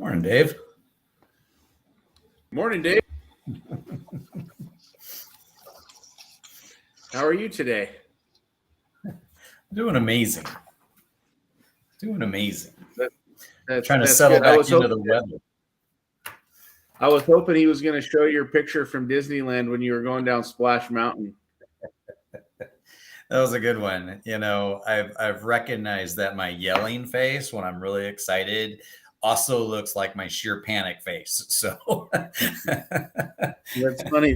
Morning, Dave. Morning, Dave. How are you today? Doing amazing. That's Trying to settle good. back into the weather. I was hoping he was going to show your picture from Disneyland when you were going down Splash Mountain. That was a good one. You know, I've recognized that my yelling face when I'm really excited also looks like my sheer panic face. So That's funny.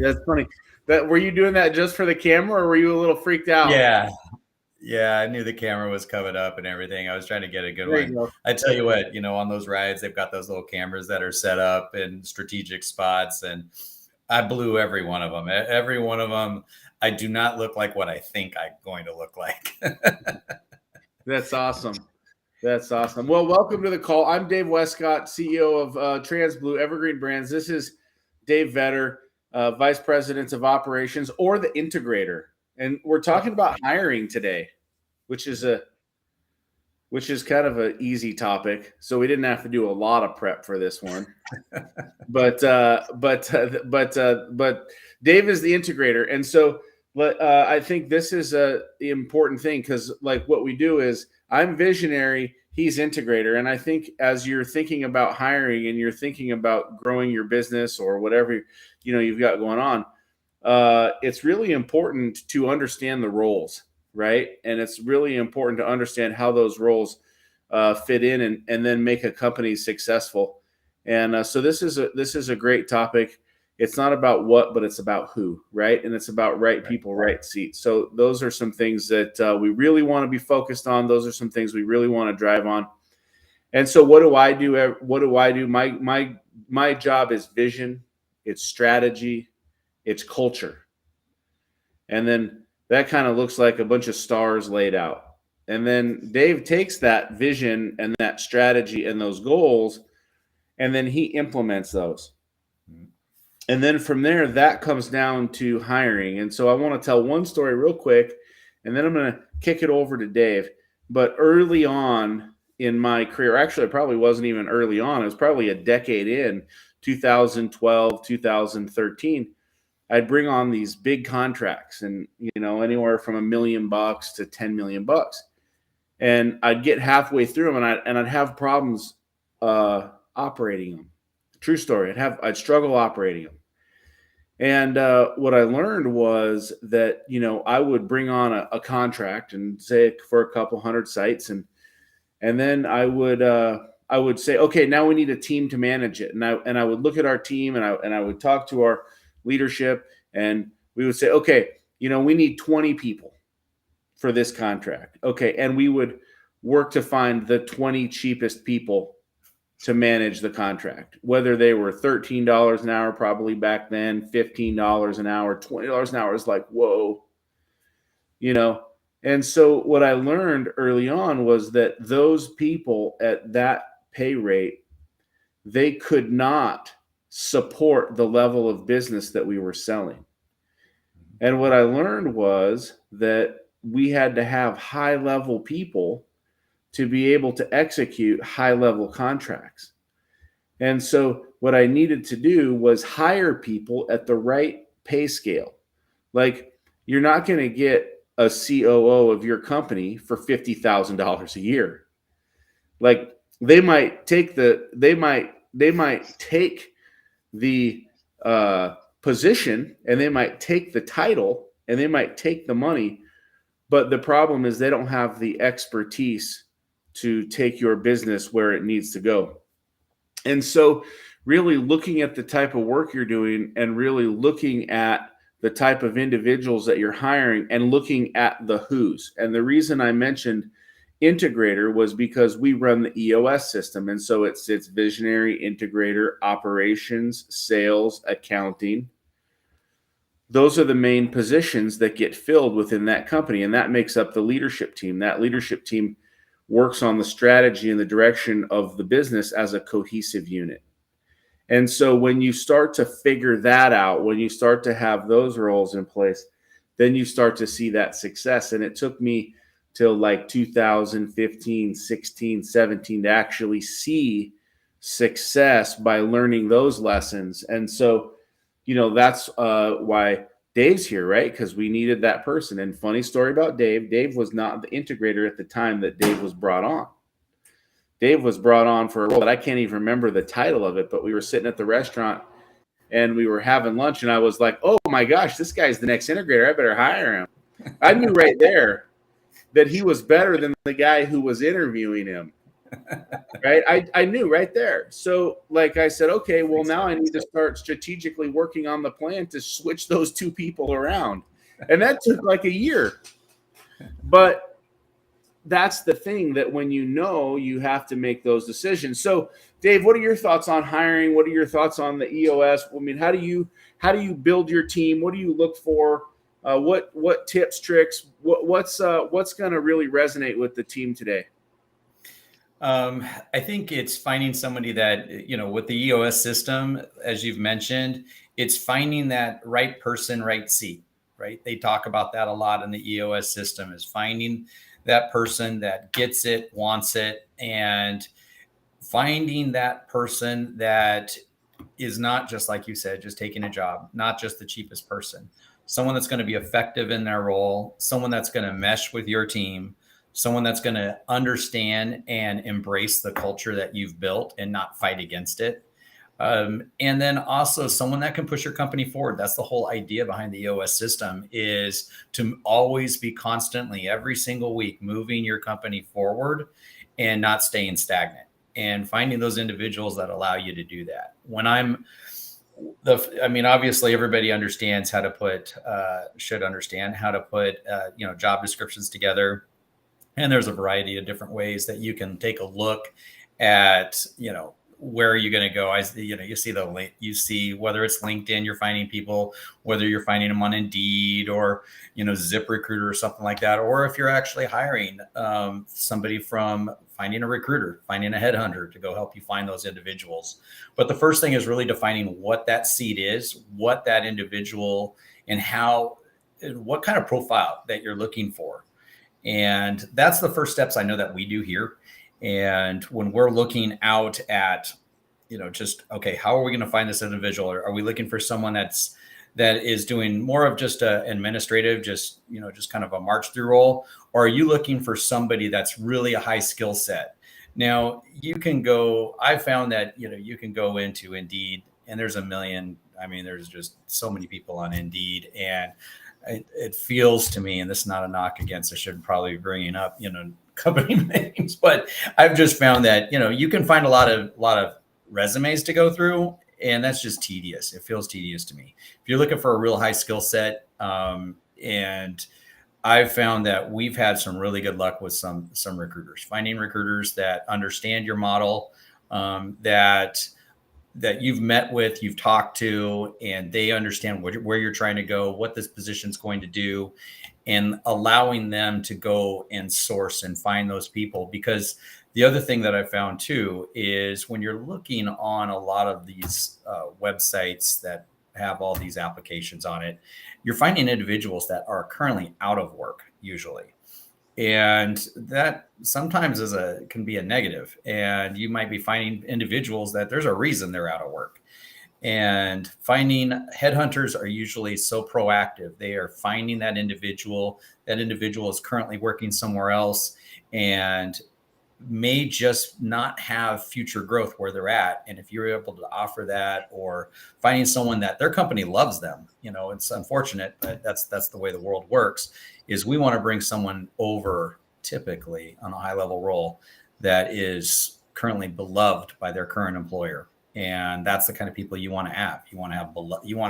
Were you doing that just for the camera, or were you a little freaked out? Yeah, I knew the camera was covered up and everything. I was trying to get a good There you one. go. I tell you what, on those rides, they've got those little cameras that are set up in strategic spots, and I blew every one of them. Every one of them, I do not look like what I think I'm going to look like. That's awesome. Well, welcome to the call. I'm Dave Wescott, CEO of TransBlue Evergreen Brands. This is Dave Vetter, Vice President of Operations, or the Integrator. And we're talking about hiring today, which is kind of an easy topic. So we didn't have to do a lot of prep for this one. But Dave is the integrator, and so I think this is the important thing, because like what we do is I'm visionary, he's integrator, and I think as you're thinking about hiring and you're thinking about growing your business or whatever you've got going on, it's really important to understand the roles, right? And it's really important to understand how those roles fit in and then make a company successful. And so this is a great topic. It's not about what, but it's about who, right? And it's about right people, right seats. So those are some things that we really want to be focused on. Those are some things we really want to drive on. And so what do I do? My job is vision, it's strategy, it's culture. And then that kind of looks like a bunch of stars laid out. And then Dave takes that vision and that strategy and those goals, and then he implements those. And then from there, that comes down to hiring. And so I want to tell one story real quick, and then I'm going to kick it over to Dave. But early on in my career, actually, it probably wasn't even early on. It was probably a decade in, 2012, 2013. I'd bring on these big contracts, and anywhere from $1 million to $10 million, and I'd get halfway through them, and I'd have problems operating them. True story. I'd struggle operating them. And what I learned was that I would bring on a contract and say for a couple hundred sites, and then I would say, okay, now we need a team to manage it, and I would look at our team, and I would talk to our leadership, and we would say, okay, we need 20 people for this contract. Okay. And we would work to find the 20 cheapest people to manage the contract, whether they were $13 an hour, probably back then, $15 an hour, $20 an hour is like, whoa, And so what I learned early on was that those people at that pay rate, they could not support the level of business that we were selling. And what I learned was that we had to have high-level people to be able to execute high-level contracts. And so what I needed to do was hire people at the right pay scale. Like, you're not going to get a COO of your company for $50,000 a year. Like, they might take the position, and they might take the title, and they might take the money, but the problem is they don't have the expertise to take your business where it needs to go. And so really looking at the type of work you're doing, and really looking at the type of individuals that you're hiring, and looking at the who's. And the reason I mentioned integrator was because we run the EOS system. And so it's visionary, integrator, operations, sales, accounting. Those are the main positions that get filled within that company, and that makes up the leadership team. That leadership team works on the strategy and the direction of the business as a cohesive unit. And so when you start to figure that out, when you start to have those roles in place, then you start to see that success. And it took me till like 2015, 16, 17 to actually see success by learning those lessons. And so, that's why Dave's here, right? Because we needed that person. And funny story about Dave, Dave was not the integrator at the time that Dave was brought on. Dave was brought on for a role that I can't even remember the title of it, but we were sitting at the restaurant and we were having lunch, and I was like, oh my gosh, this guy's the next integrator. I better hire him. I knew right there that he was better than the guy who was interviewing him. Right. I knew right there. So like I said, okay, well, now I need to start strategically working on the plan to switch those two people around. And that took like a year. But that's the thing, that when you have to make those decisions. So Dave, what are your thoughts on hiring? What are your thoughts on the EOS? I mean, how do you build your team? What do you look for? What tips, tricks, what's going to really resonate with the team today? I think it's finding somebody that, with the EOS system, as you've mentioned, it's finding that right person, right seat, right? They talk about that a lot in the EOS system, is finding that person that gets it, wants it, and finding that person that is not just, like you said, just taking a job, not just the cheapest person, someone that's going to be effective in their role, someone that's going to mesh with your team, someone that's going to understand and embrace the culture that you've built and not fight against it. And then also someone that can push your company forward. That's the whole idea behind the EOS system, is to always be constantly, every single week, moving your company forward and not staying stagnant, and finding those individuals that allow you to do that. Obviously everybody understands how to should understand how to put, job descriptions together. And there's a variety of different ways that you can take a look at, where are you going to go? You see whether it's LinkedIn, you're finding people, whether you're finding them on Indeed or, ZipRecruiter or something like that. Or if you're actually hiring somebody, from finding a recruiter, finding a headhunter to go help you find those individuals. But the first thing is really defining what that seat is, what that individual, and what kind of profile that you're looking for. And that's the first steps I know that we do here. And when we're looking out at, okay, how are we going to find this individual? Are we looking for someone that is doing more of just a administrative, just kind of a march through role? Or are you looking for somebody that's really a high skill set? Now I found that, you can go into Indeed, and there's there's just so many people on Indeed, and it feels to me, and this is not a knock against, I should probably be bringing up, company names, but I've just found that, you can find a lot of resumes to go through, and that's just tedious. It feels tedious to me. If you're looking for a real high skill set, and I've found that we've had some really good luck with some recruiters, finding recruiters that understand your model, that you've met with, you've talked to, and they understand where you're trying to go, what this position's going to do, and allowing them to go and source and find those people. Because the other thing that I found too is, when you're looking on a lot of these websites that have all these applications on it, you're finding individuals that are currently out of work usually. And that sometimes can be a negative. And you might be finding individuals that there's a reason they're out of work. And finding headhunters are usually so proactive. They are finding that individual. That individual is currently working somewhere else and may just not have future growth where they're at. And if you're able to offer that, or finding someone that their company loves them, it's unfortunate, but that's the way the world works, is we want to bring someone over, typically on a high level role, that is currently beloved by their current employer. And that's the kind of people you want to have. You want to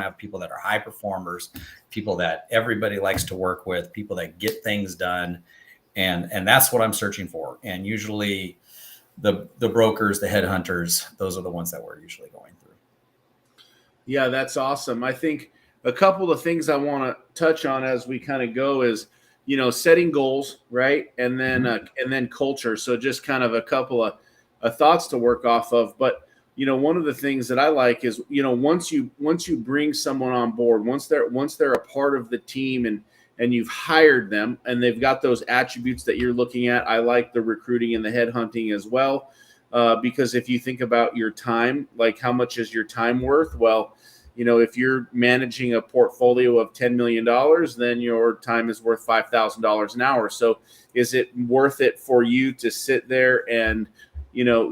have people that are high performers, people that everybody likes to work with, people that get things done. And that's what I'm searching for. And usually the brokers, the headhunters, those are the ones that we're usually going through. Yeah, that's awesome. I think a couple of things I want to touch on as we kind of go is, setting goals, right? And then culture. So just kind of a couple of thoughts to work off of. But, one of the things that I like is, once you bring someone on board, once they're a part of the team, and you've hired them and they've got those attributes that you're looking at. I like the recruiting and the headhunting as well. because if you think about your time, like how much is your time worth? Well, if you're managing a portfolio of $10 million, then your time is worth $5,000 an hour. So is it worth it for you to sit there and,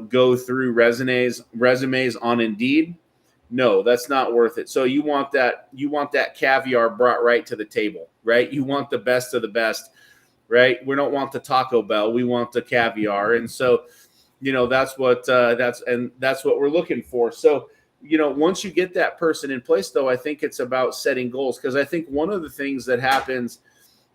go through resumes on Indeed? No, that's not worth it. So you want that caviar brought right to the table, right? You want the best of the best, right? We don't want the Taco Bell. We want the caviar. And so, that's what we're looking for. So, once you get that person in place, though, I think it's about setting goals, because I think one of the things that happens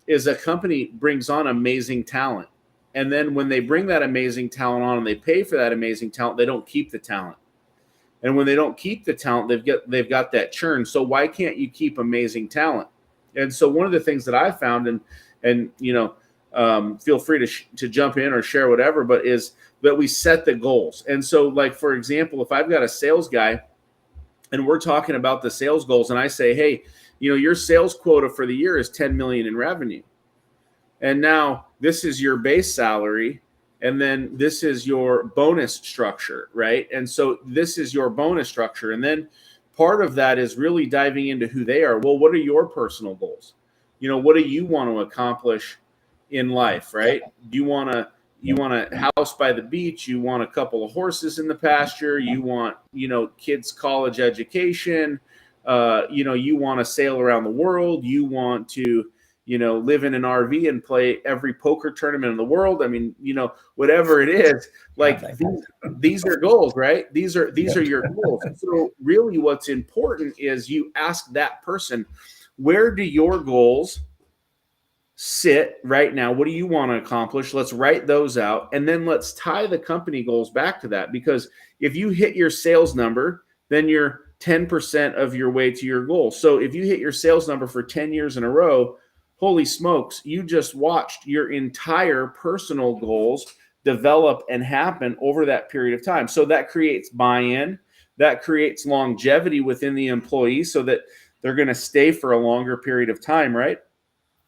is a company brings on amazing talent. And then when they bring that amazing talent on and they pay for that amazing talent, they don't keep the talent. And when they don't keep the talent, they've got that churn. So why can't you keep amazing talent? And so one of the things that I found, and feel free to jump in or share whatever, but is that we set the goals. And so, like, for example, if I've got a sales guy and we're talking about the sales goals, and I say, hey, your sales quota for the year is 10 million in revenue. And now this is your base salary. And then this is your bonus structure, right? And so this is your bonus structure. And then part of that is really diving into who they are. Well, what are your personal goals? What do you want to accomplish in life, right? Do you want a house by the beach? You want a couple of horses in the pasture? You want, kids' college education? You want to sail around the world? You want to, live in an RV and play every poker tournament in the world? I mean, whatever it is, like these are goals, right? These are your goals. So really what's important is you ask that person, where do your goals sit right now? What do you want to accomplish? Let's write those out. And then let's tie the company goals back to that. Because if you hit your sales number, then you're 10% of your way to your goal. So if you hit your sales number for 10 years in a row, holy smokes, you just watched your entire personal goals develop and happen over that period of time. So that creates buy-in, that creates longevity within the employee so that they're going to stay for a longer period of time, right?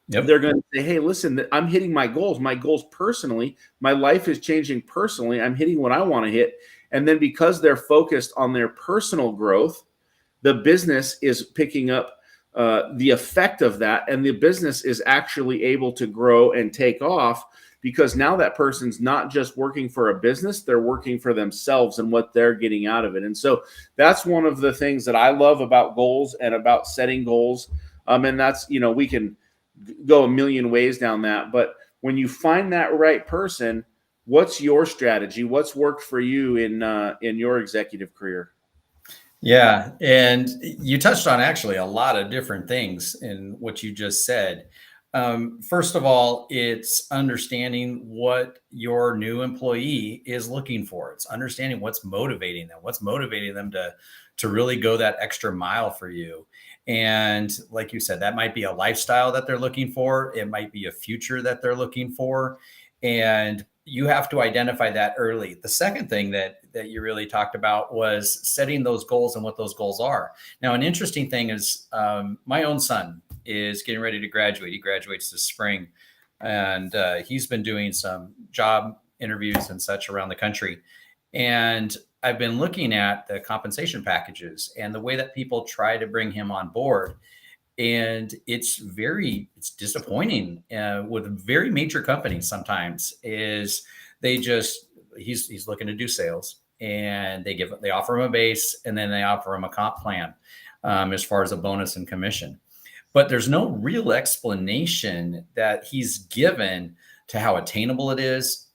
Yep. They're going to say, hey, listen, I'm hitting my goals personally. My life is changing personally. I'm hitting what I want to hit. And then because they're focused on their personal growth, the business is picking up the effect of that. And the business is actually able to grow and take off because now that person's not just working for a business, they're working for themselves and what they're getting out of it. And so that's one of the things that I love about goals and about setting goals. And that's, we can go a million ways down that. But when you find that right person, what's your strategy? What's worked for you in your executive career? Yeah. And you touched on actually a lot of different things in what you just said. First of all, it's understanding what your new employee is looking for. It's understanding what's motivating them to really go that extra mile for you. And like you said, that might be a lifestyle that they're looking for. It might be a future that they're looking for. And you have to identify that early. The second thing that you really talked about was setting those goals and what those goals are. Now, an interesting thing is my own son is getting ready to graduate. He graduates this spring, and he's been doing some job interviews and such around the country. And I've been looking at the compensation packages and the way that people try to bring him on board. And it's disappointing with very major companies. Sometimes is he's looking to do sales, and they offer him a base, and then they offer him a comp plan as far as a bonus and commission. But there's no real explanation that he's given to how attainable it is,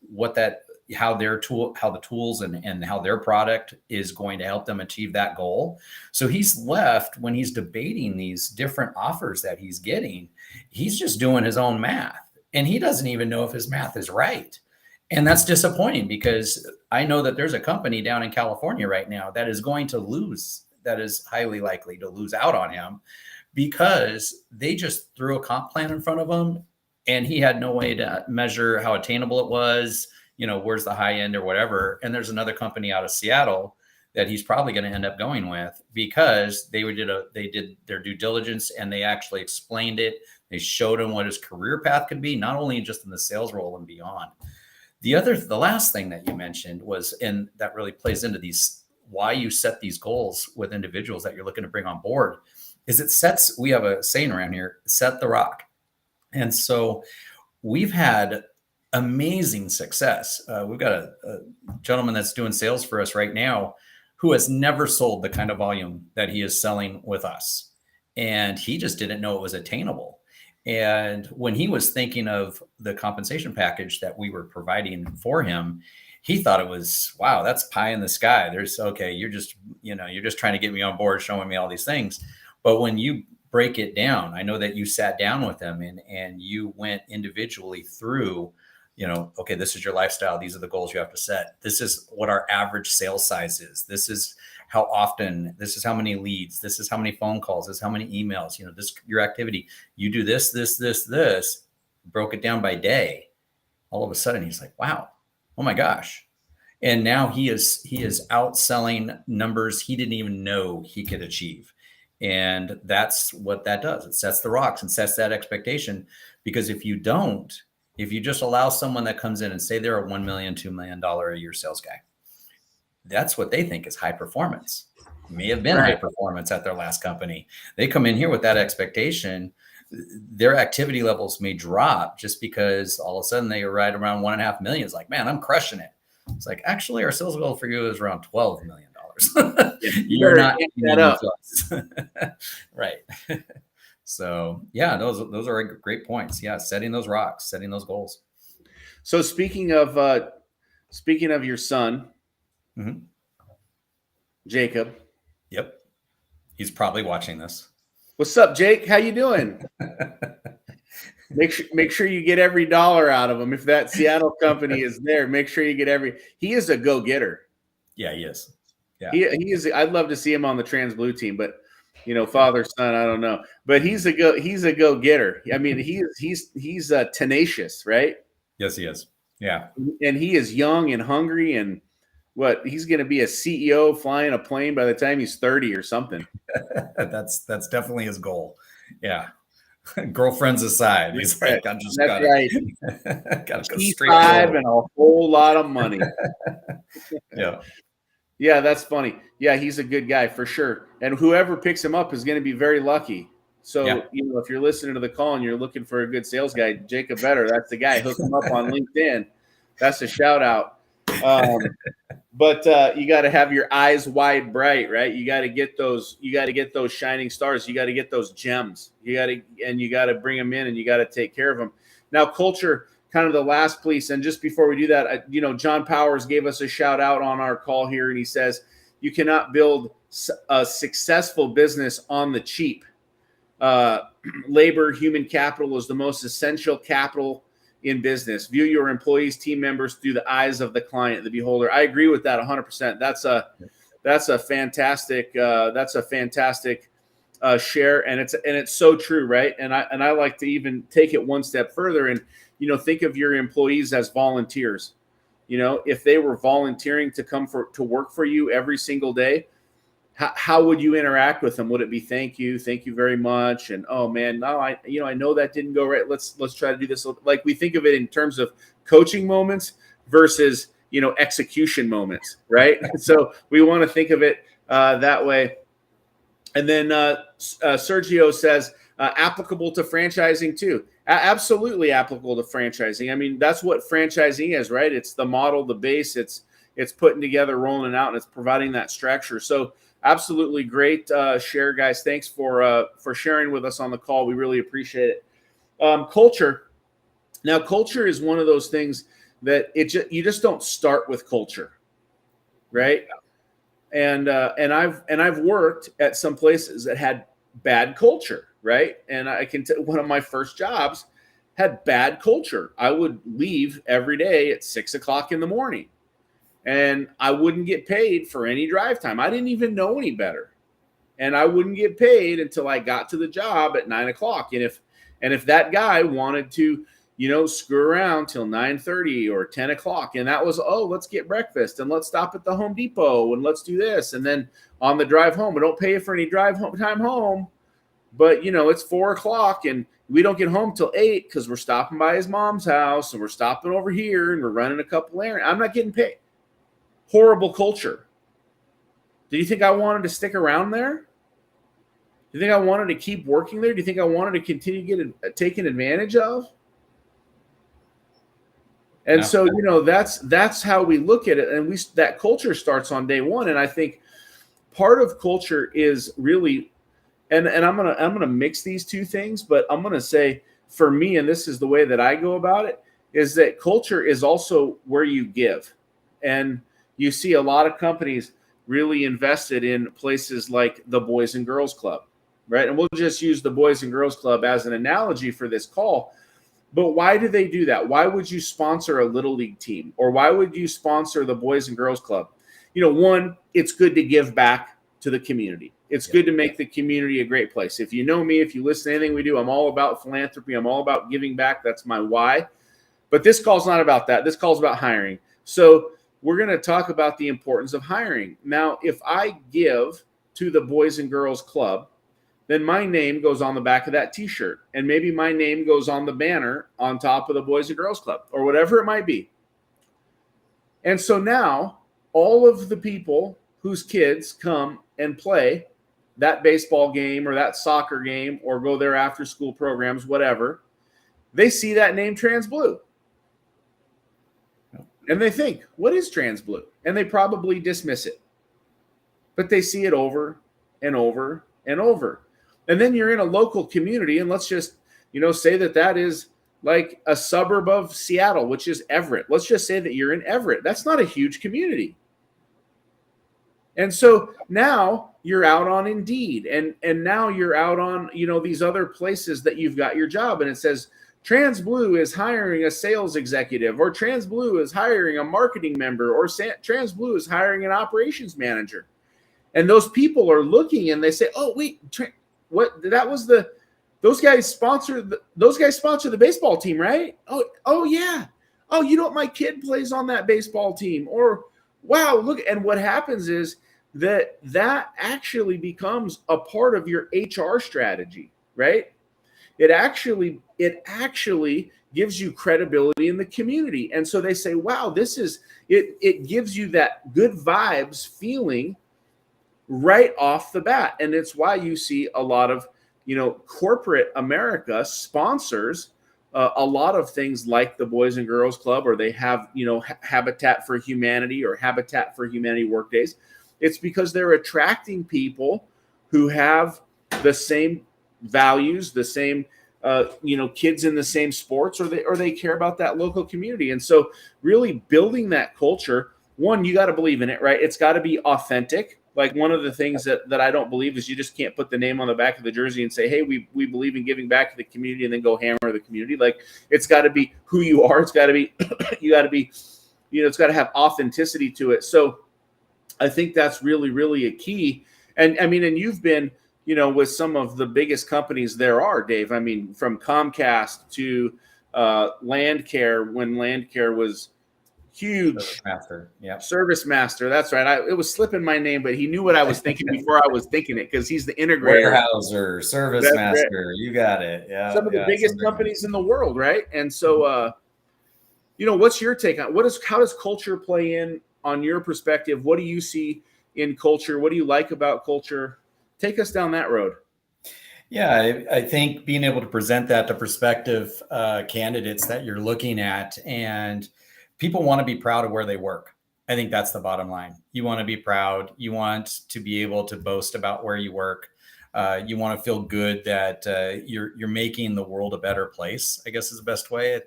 how the tools and how their product is going to help them achieve that goal. So he's left, when he's debating these different offers that he's getting, he's just doing his own math, and he doesn't even know if his math is right. And that's disappointing, because I know that there's a company down in California right now that is going to lose, that is highly likely to lose out on him, because they just threw a comp plan in front of him and he had no way to measure how attainable it was. Where's the high end or whatever. And there's another company out of Seattle that he's probably going to end up going with, because they did their due diligence and they actually explained it. They showed him what his career path could be, not only just in the sales role and beyond. The last thing that you mentioned was, and that really plays into why you set these goals with individuals that you're looking to bring on board, is we have a saying around here, set the rock. And so we've had amazing success. We've got a gentleman that's doing sales for us right now who has never sold the kind of volume that he is selling with us. And he just didn't know it was attainable. And when he was thinking of the compensation package that we were providing for him, he thought it was, wow, that's pie in the sky. You're just trying to get me on board, showing me all these things. But when you break it down, I know that you sat down with him and you went individually through, okay, this is your lifestyle. These are the goals you have to set. This is what our average sales size is. This is how often, this is how many leads, this is how many phone calls, this is how many emails, this, your activity, you do this, broke it down by day. All of a sudden he's like, wow, oh my gosh. And now he is outselling numbers he didn't even know he could achieve. And that's what that does. It sets the rocks and sets that expectation, because if you just allow someone that comes in and say they're a $1 million, $2 million a year sales guy, that's what they think is high performance. May have been high performance at their last company. They come in here with that expectation. Their activity levels may drop just because all of a sudden they are right around 1.5 million. It's like, man, I'm crushing it. It's like, actually, our sales goal for you is around $12 million. You're not that up. Right. So yeah, those are great points. Yeah. Setting those rocks, setting those goals. So speaking of your son, mm-hmm. Jacob. Yep. He's probably watching this. What's up, Jake? How you doing? Make sure you get every dollar out of him. If that Seattle company is there, make sure you get he is a go-getter. Yeah, he is. Yeah. He is. I'd love to see him on the Trans Blue team, but father, son, I don't know. But he's a go-getter. I mean, he's tenacious, right? Yes, he is. Yeah. And he is young and hungry, and he's going to be a CEO flying a plane by the time he's 30 or something. That's definitely his goal. Yeah. Girlfriends aside, he's like, I'm just gotta go straight forward. And a whole lot of money. Yeah. Yeah, that's funny. Yeah, he's a good guy for sure. And whoever picks him up is going to be very lucky. So, if you're listening to the call and you're looking for a good sales guy, Jacob Vetter, that's the guy. Hook him up on LinkedIn. That's a shout out. But you got to have your eyes wide bright, right? You got to get those shining stars. You got to get those gems. You got to bring them in, and you got to take care of them. Now, culture, kind of the last piece. And just before we do that, John Powers gave us a shout out on our call here, and he says, you cannot build a successful business on the cheap. Labor, human capital is the most essential capital in business. View your employees, team members through the eyes of the client, the beholder. I agree with that 100%. That's a fantastic share, and it's so true, right? And I like to even take it one step further and think of your employees as volunteers. If they were volunteering to come to work for you every single day, how would you interact with them? Would it be thank you very much, and oh man, no, I know that didn't go right. Let's try to do this. Like, we think of it in terms of coaching moments versus execution moments, right? So we want to think of it that way. And then Sergio says applicable to franchising too. Absolutely applicable to franchising. I mean, that's what franchising is, right? It's the model, the base. It's putting together, rolling it out, and it's providing that structure. So absolutely great share, guys. Thanks for sharing with us on the call. We really appreciate it. Culture. Now, culture is one of those things that you just don't start with culture, right? And I've worked at some places that had bad culture, right? And I can tell one of my first jobs had bad culture. I would leave every day at 6:00 in the morning, and I wouldn't get paid for any drive time. I didn't even know any better, and I wouldn't get paid until I got to the job at 9:00. And if that guy wanted to, screw around till 9:30 or 10:00, and that was, let's get breakfast and let's stop at the Home Depot and let's do this, and then on the drive home, I don't pay you for any drive home time home, but it's 4:00 We don't get home till 8 because we're stopping by his mom's house and we're stopping over here and we're running a couple errands. I'm not getting paid. Horrible culture. Do you think I wanted to stick around there? Do you think I wanted to keep working there? Do you think I wanted to continue getting taken advantage of? And No. so, that's how we look at it. And that culture starts on day one. And I think part of culture is really, and I'm gonna mix these two things, but I'm gonna say for me, and this is the way that I go about it, is that culture is also where you give. And you see a lot of companies really invested in places like the Boys and Girls Club, right? And we'll just use the Boys and Girls Club as an analogy for this call. But why do they do that? Why would you sponsor a little league team? Or why would you sponsor the Boys and Girls Club? One, it's good to give back to the community. It's good to make the community a great place. If you know me, if you listen to anything we do, I'm all about philanthropy. I'm all about giving back. That's my why. But this call's not about that. This call's about hiring. So we're going to talk about the importance of hiring. Now, if I give to the Boys and Girls Club, then my name goes on the back of that t-shirt. And maybe my name goes on the banner on top of the Boys and Girls Club or whatever it might be. And so now all of the people whose kids come and play that baseball game or that soccer game or go there after school programs, whatever, they see that name Trans Blue. And they think, what is Trans Blue? And they probably dismiss it. But they see it over and over and over. And then you're in a local community, and let's just, say that is like a suburb of Seattle, which is Everett. Let's just say that you're in Everett. That's not a huge community. And so now you're out on Indeed, and now you're out on, these other places that you've got your job, and it says Trans Blue is hiring a sales executive, or Trans Blue is hiring a marketing member, or Trans Blue is hiring an operations manager. And those people are looking and they say, oh, wait, what? That was those guys sponsor the baseball team, right? Oh yeah. Oh, my kid plays on that baseball team. Or wow, look. And what happens is that actually becomes a part of your HR strategy, right? It actually gives you credibility in the community. And so they say, wow, this is it. It gives you that good vibes feeling right off the bat. And it's why you see a lot of, corporate America sponsors a lot of things like the Boys and Girls Club, or they have, Habitat for Humanity or Habitat for Humanity work days. It's because they're attracting people who have the same values, the same, kids in the same sports, or they care about that local community. And so really building that culture, one, you got to believe in it, right? It's got to be authentic. Like one of the things that I don't believe is you just can't put the name on the back of the jersey and say, hey, we believe in giving back to the community, and then go hammer the community. Like it's got to be who you are. It's got to be, it's got to have authenticity to it. So I think that's really, really a key. And I mean, and you've been, with some of the biggest companies there are, Dave. I mean, from Comcast to Landcare, when Landcare was huge. Service Master. That's right. It was slipping my name, but he knew what I was thinking before I was thinking it, because he's the integrator. Warehouser, Service Master. Right. You got it. Yeah. Some of the biggest companies in the world, right? And so, what's your take on how does culture play in on your perspective? What do you see in culture? What do you like about culture? Take us down that road. Yeah, I think being able to present that to prospective candidates that you're looking at, and people want to be proud of where they work. I think that's the bottom line. You want to be proud. You want to be able to boast about where you work. You want to feel good that you're making the world a better place, I guess is the best way.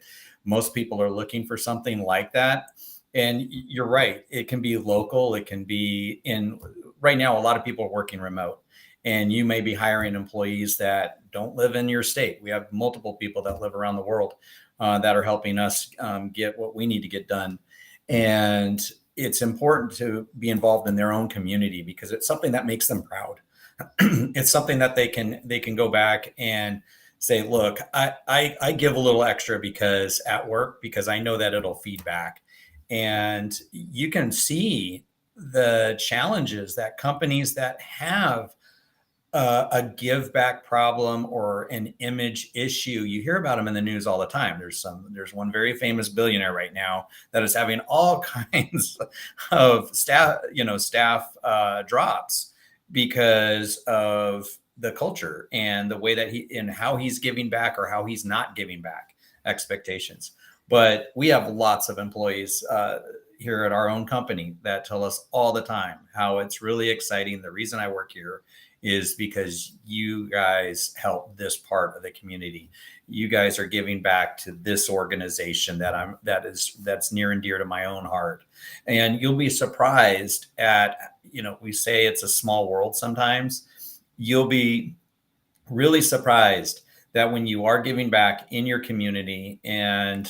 Most people are looking for something like that. And you're right. It can be local. It can be right now, a lot of people are working remote, and you may be hiring employees that don't live in your state. We have multiple people that live around the world that are helping us get what we need to get done. And it's important to be involved in their own community because it's something that makes them proud. It's something that they can go back and say, look, I give a little extra because I know that it'll feed back. And you can see the challenges that companies that have a give back problem or an image issue, you hear about them in the news all the time. There's one very famous billionaire right now that is having all kinds of staff drops because of the culture and the way that how he's giving back or how he's not giving back expectations. But we have lots of employees here at our own company that tell us all the time how it's really exciting. The reason I work here is because you guys help this part of the community. You guys are giving back to this organization that's near and dear to my own heart. And you'll be surprised at, we say it's a small world sometimes. You'll be really surprised that when you are giving back in your community and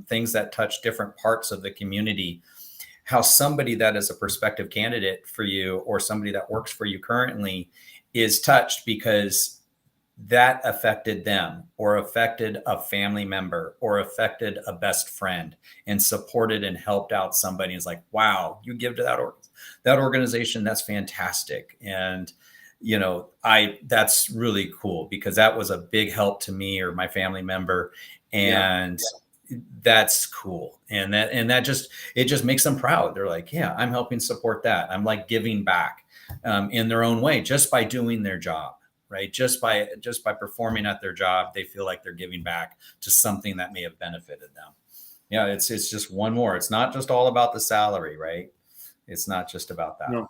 things that touch different parts of the community, how somebody that is a prospective candidate for you or somebody that works for you currently is touched because that affected them or affected a family member or affected a best friend and supported and helped out somebody. It's like, wow, you give to that organization. That's fantastic. And, that's really cool because that was a big help to me or my family member. And that's cool. And that just makes them proud. They're like, yeah, I'm helping support that. I'm like giving back in their own way, just by doing their job, right? Just by performing at their job, they feel like they're giving back to something that may have benefited them. Yeah. It's just one more. It's not just all about the salary, right? It's not just about that. No,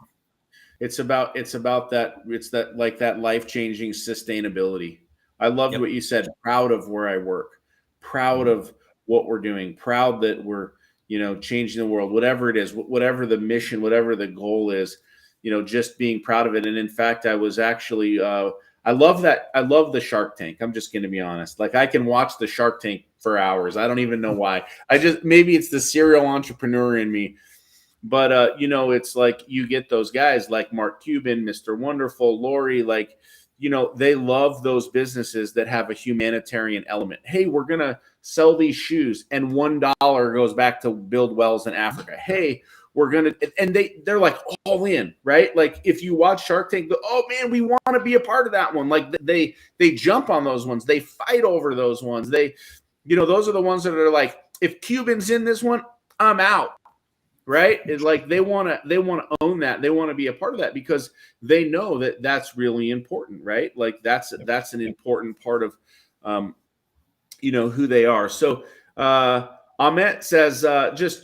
it's about that. It's that life-changing sustainability. I loved what you said. Proud of where I work, proud of what we're doing, proud that we're, changing the world, whatever it is, whatever the mission, whatever the goal is, just being proud of it. And in fact, I was actually, I love that. I love the Shark Tank. I'm just going to be honest. Like I can watch the Shark Tank for hours. I don't even know why. Maybe it's the serial entrepreneur in me. But, it's like you get those guys like Mark Cuban, Mr. Wonderful, Lori, like, they love those businesses that have a humanitarian element. Hey, we're going to sell these shoes and $1 goes back to build wells in Africa. Hey, we're going to, and they're like all in, right? Like if you watch Shark Tank, oh man, we want to be a part of that one. Like they jump on those ones. They fight over those ones. Those are the ones that are like, if Cuban's in this one, I'm out. Right. It's like they want to own that. They want to be a part of that because they know that that's really important. Right. Like that's an important part of, who they are. So Ahmet says, just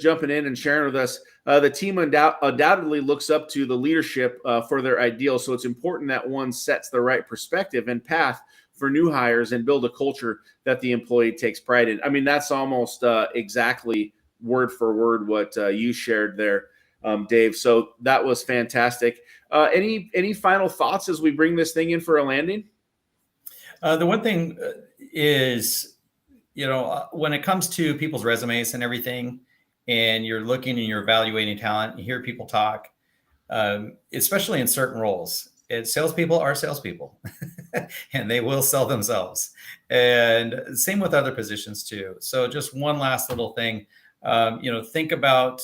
jumping in and sharing with us, the team undoubtedly looks up to the leadership for their ideals. So it's important that one sets the right perspective and path for new hires and build a culture that the employee takes pride in. I mean, that's almost exactly word for word what you shared there, Dave. So that was fantastic. Any final thoughts as we bring this thing in for a landing? The one thing is, when it comes to people's resumes and everything, and you're looking and you're evaluating talent, you hear people talk, especially in certain roles. Salespeople are salespeople and they will sell themselves. And same with other positions too. So just one last little thing. Think about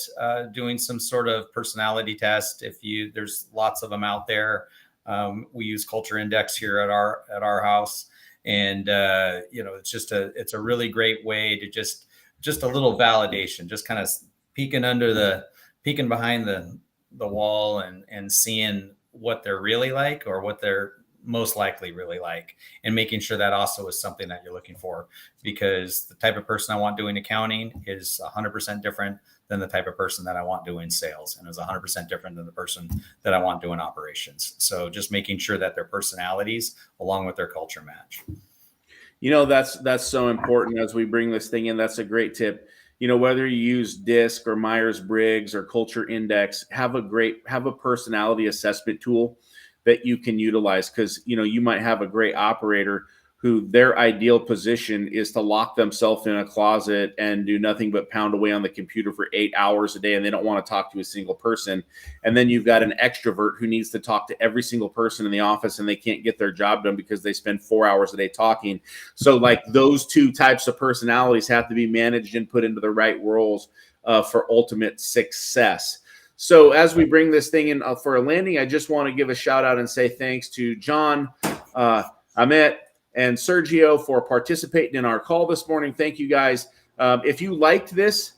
doing some sort of personality test. There's lots of them out there. We use Culture Index here at our house, and it's a really great way to just a little validation, just kind of peeking behind the wall and seeing what they're really like or what they're most likely really like, and making sure that also is something that you're looking for, because the type of person I want doing accounting is 100% different than the type of person that I want doing sales, and is 100% different than the person that I want doing operations. So just making sure that their personalities along with their culture match. That's so important as we bring this thing in. That's a great tip. Whether you use DISC or Myers-Briggs or Culture Index, have a personality assessment tool that you can utilize, because you might have a great operator who their ideal position is to lock themselves in a closet and do nothing but pound away on the computer for 8 hours a day, and they don't want to talk to a single person. And then you've got an extrovert who needs to talk to every single person in the office, and they can't get their job done because they spend 4 hours a day talking. So like those two types of personalities have to be managed and put into the right roles for ultimate success. So as we bring this thing in for a landing, I just want to give a shout out and say thanks to John, Amit, and Sergio for participating in our call this morning. Thank you guys. If you liked this,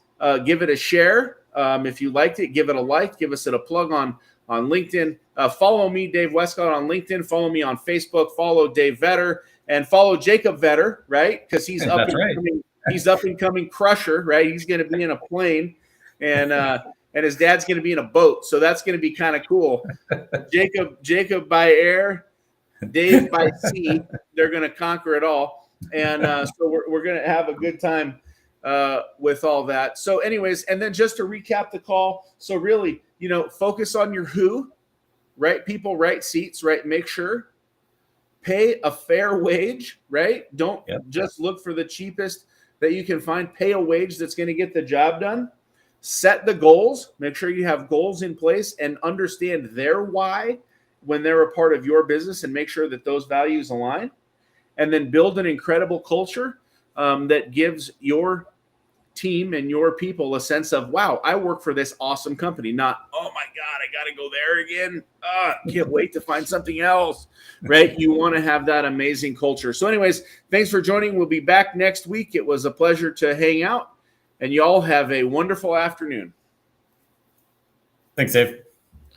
give it a share. If you liked it, give it a like. Give us a plug on LinkedIn. Follow me, Dave Wescott, on LinkedIn. Follow me on Facebook. Follow Dave Vetter and follow Jacob Vetter, right? Because he's up and coming crusher, right? He's going to be in a plane, and his dad's going to be in a boat. So that's going to be kind of cool. Jacob by air, Dave by sea. They're going to conquer it all, and so we're going to have a good time with all that. So anyways, and then just to recap the call. So really, focus on your who, right people, right seats, right? Make sure. Pay a fair wage, right? Don't just look for the cheapest that you can find. Pay a wage that's going to get the job done. Set the goals. Make sure you have goals in place and understand their why when they're a part of your business, and make sure that those values align. And then build an incredible culture that gives your team and your people a sense of, wow, I work for this awesome company. Not, oh my God, I got to go there again. Can't wait to find something else, right? You want to have that amazing culture. So anyways, thanks for joining. We'll be back next week. It was a pleasure to hang out, and y'all have a wonderful afternoon. Thanks, Dave.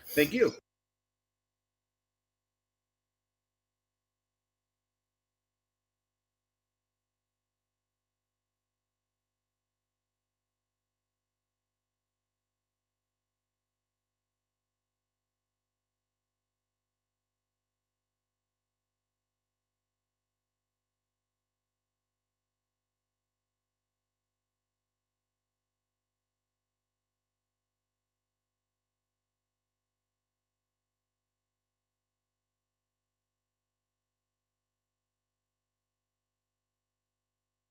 Thank you.